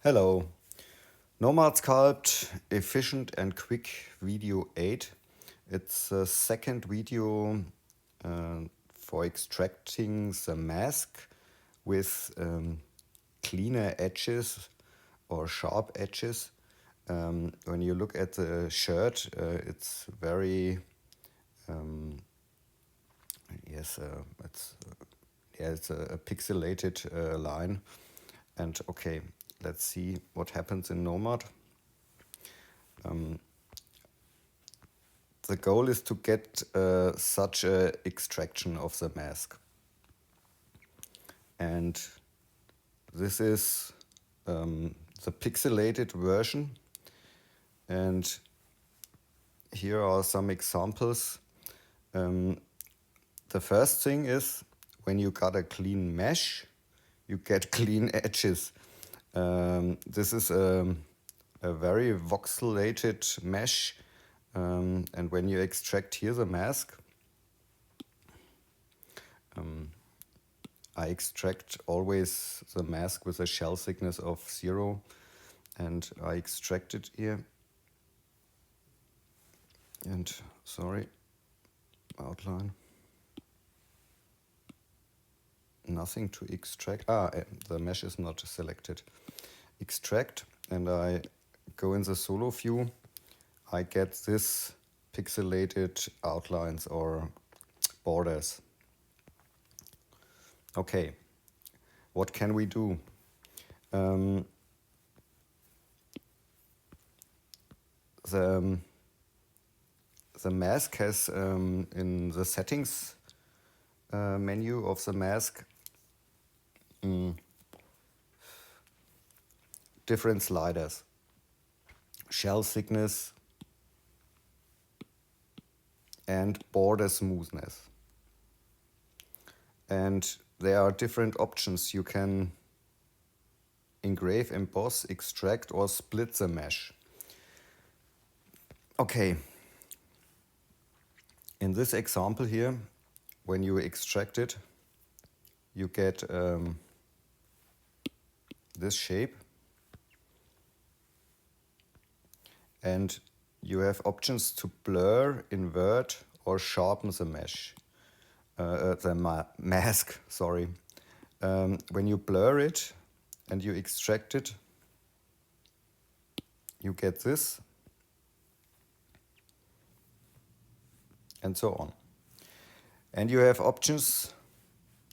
Hello, Nomad Sculpt Efficient and Quick Video 8. It's the second video for extracting the mask with cleaner edges or sharp edges. When you look at the shirt, it's very yes, it's a pixelated line. And okay, let's see what happens in Nomad. The goal is to get such a extraction of the mask. And this is the pixelated version. And here are some examples. The first thing is when you got a clean mesh, you get clean edges. This is a very voxelated mesh. And when you extract here the mask, I extract always the mask with a shell thickness of 0, and I extract it here. And sorry, outline. Nothing to extract. The mesh is not selected. Extract, and I go in the solo view. I get this pixelated outlines or borders. Okay, what can we do? The mask has in the settings menu of the mask different sliders. Shell thickness and border smoothness. And there are different options. You can engrave, emboss, extract, or split the mesh. Okay. In this example here, when you extract it, you get this shape. And you have options to blur, invert, or sharpen the mesh. Mask, sorry. When you blur it and you extract it, you get this, and so on. And you have options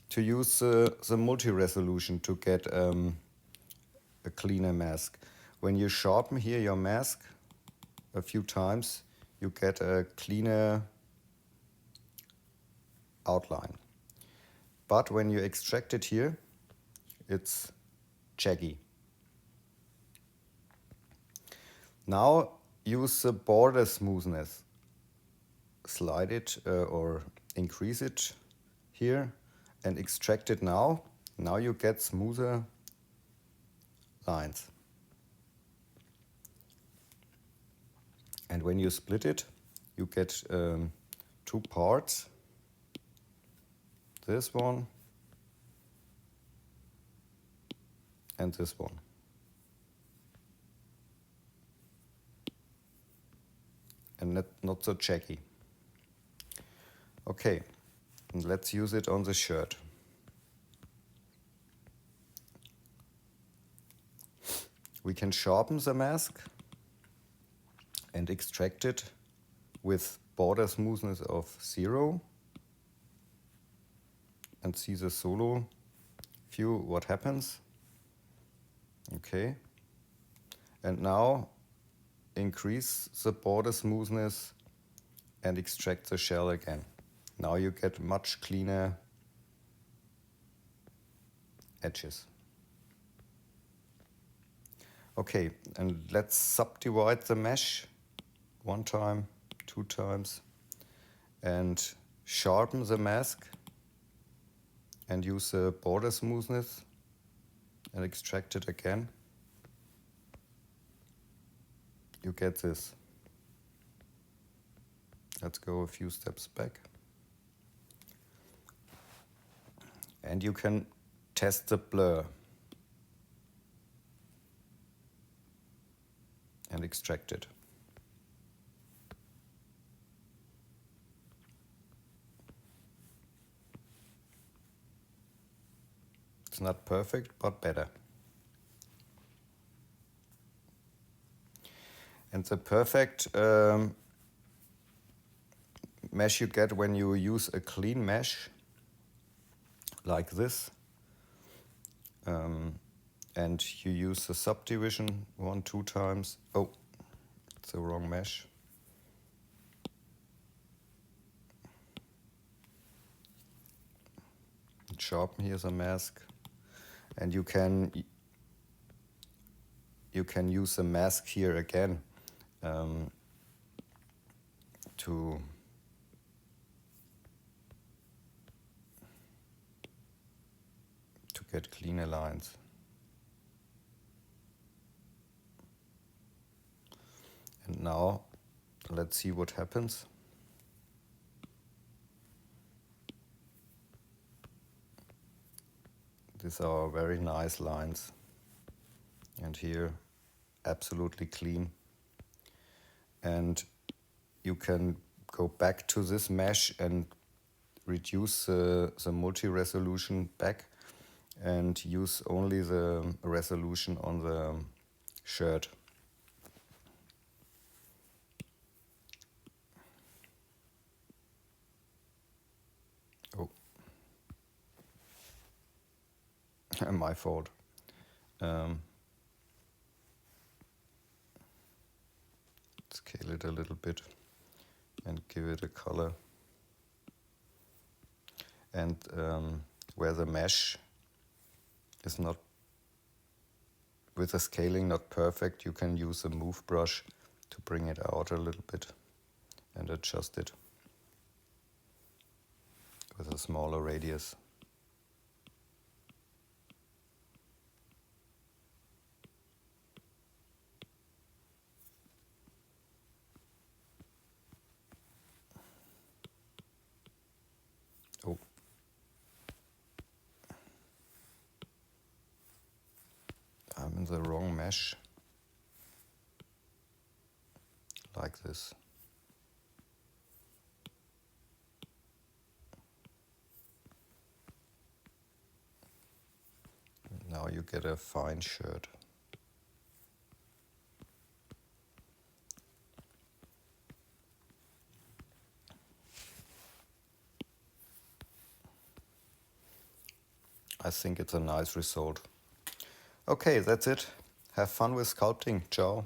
to use the multi-resolution to get a cleaner mask. When you sharpen here your mask a few times, you get a cleaner outline. But when you extract it here, it's jaggy. Now use the border smoothness. Slide it or increase it here and extract it now. Now you get smoother lines. And when you split it, you get two parts. This one and this one. And not so jaggy. Okay, and let's use it on the shirt. We can sharpen the mask and extract it with border smoothness of 0. And see the solo view, what happens. Okay. And now increase the border smoothness and extract the shell again. Now you get much cleaner edges. Okay, and let's subdivide the mesh 1 time, 2 times, and sharpen the mask and use the border smoothness and extract it again. You get this. Let's go a few steps back. And you can test the blur. and extract it. It's not perfect, but better. And the perfect mesh you get when you use a clean mesh like this, and you use the subdivision 1-2 times. Oh, it's the wrong mesh. Sharpen here the mask, and you can use the mask here again to get cleaner lines. And now let's see what happens. These are very nice lines, and here absolutely clean. And you can go back to this mesh and reduce the multi-resolution back and use only the resolution on the shirt. Oh, my fault. Scale it a little bit and give it a color. And where the mesh is not, with the scaling not perfect, you can use a move brush to bring it out a little bit and adjust it with a smaller radius. Oh. I'm in the wrong mesh. Like this. Now you get a fine shirt. I think it's a nice result. Okay, that's it. Have fun with sculpting. Ciao.